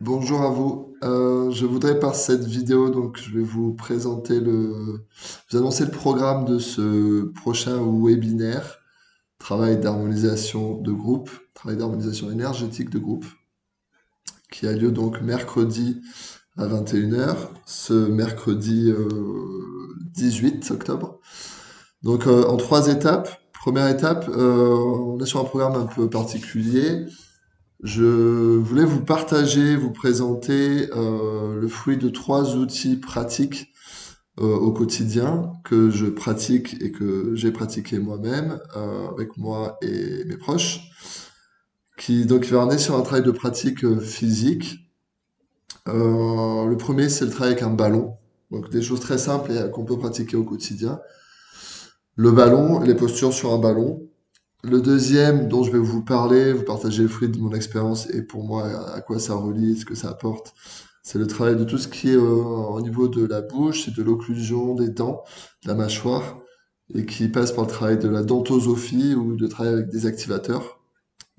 Bonjour à vous. Je voudrais par cette vidéo, donc je vais vous présenter vous annoncer le programme de ce prochain webinaire, travail d'harmonisation de groupe, travail d'harmonisation énergétique de groupe, qui a lieu donc mercredi à 21 heures, ce mercredi 18 octobre. Donc en trois étapes. Première étape, on est sur un programme un peu particulier. Je voulais vous partager, vous présenter le fruit de trois outils pratiques au quotidien que je pratique et que j'ai pratiqué moi-même avec moi et mes proches, qui donc va amener sur un travail de pratique physique. Le premier, c'est le travail avec un ballon, donc des choses très simples et qu'on peut pratiquer au quotidien. Le ballon, les postures sur un ballon. Le deuxième dont je vais vous parler, vous partager le fruit de mon expérience et pour moi à quoi ça relie, ce que ça apporte, c'est le travail de tout ce qui est au niveau de la bouche et de l'occlusion des dents, de la mâchoire, et qui passe par le travail de la dentosophie ou de travail avec des activateurs,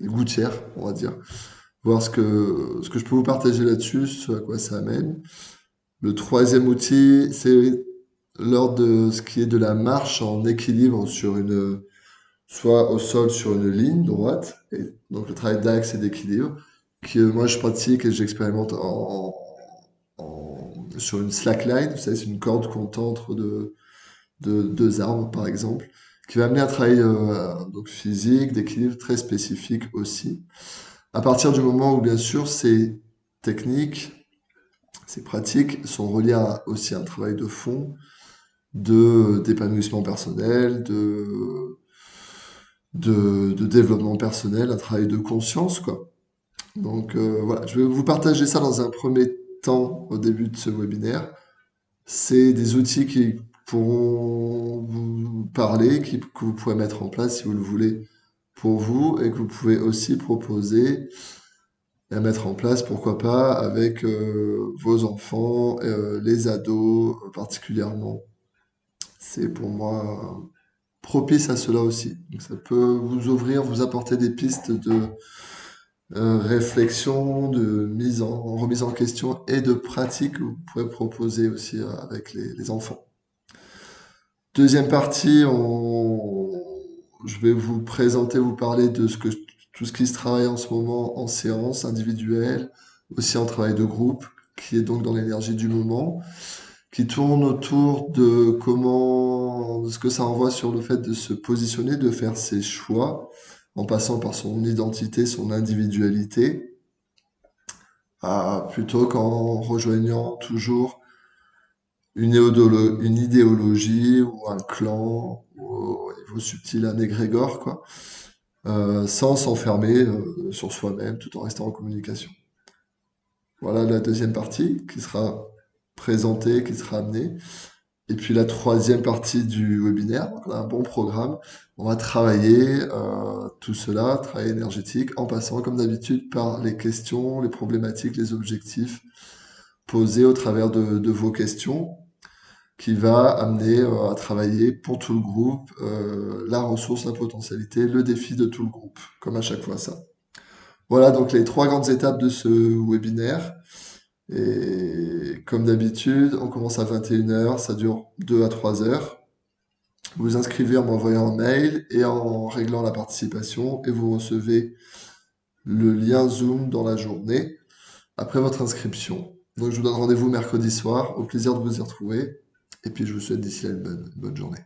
des gouttières, on va dire. Voir ce que je peux vous partager là-dessus, ce à quoi ça amène. Le troisième outil, c'est lors de ce qui est de la marche en équilibre sur soit au sol sur une ligne droite, et donc le travail d'axe et d'équilibre, que moi je pratique et j'expérimente sur une slackline, vous savez, c'est une corde qu'on tend entre deux arbres par exemple, qui va amener un travail donc physique, d'équilibre très spécifique aussi. À partir du moment où bien sûr ces techniques, ces pratiques sont reliées aussi à un travail de fond, d'épanouissement personnel, de développement personnel, un travail de conscience, quoi. Donc voilà, je vais vous partager ça dans un premier temps au début de ce webinaire. C'est des outils qui pourront vous parler, que vous pourrez mettre en place si vous le voulez pour vous et que vous pouvez aussi proposer et à mettre en place, pourquoi pas, avec vos enfants, les ados particulièrement. C'est pour moi propice à cela aussi. Donc ça peut vous ouvrir, vous apporter des pistes de réflexion, remise en question et de pratique que vous pourrez proposer aussi avec les enfants. Deuxième partie, je vais vous présenter, vous parler de tout ce qui se travaille en ce moment en séance individuelle, aussi en travail de groupe, qui est donc dans l'énergie du moment, qui tourne autour de de ce que ça envoie sur le fait de se positionner, de faire ses choix, en passant par son identité, son individualité, plutôt qu'en rejoignant toujours une idéologie ou un clan, ou au niveau subtil, un égrégore, quoi, sans s'enfermer sur soi-même tout en restant en communication. Voilà la deuxième partie qui sera présentée, qui sera amenée. Et puis la troisième partie du webinaire, donc on a un bon programme. On va travailler tout cela, travail énergétique, en passant comme d'habitude par les questions, les problématiques, les objectifs posés au travers de vos questions, qui va amener à travailler pour tout le groupe la ressource, la potentialité, le défi de tout le groupe, comme à chaque fois ça. Voilà donc les trois grandes étapes de ce webinaire. Et comme d'habitude, on commence à 21 heures, ça dure 2 à 3 heures. Vous vous inscrivez en m'envoyant un mail et en réglant la participation et vous recevez le lien Zoom dans la journée après votre inscription. Donc je vous donne rendez-vous mercredi soir, au plaisir de vous y retrouver et puis je vous souhaite d'ici là une bonne journée.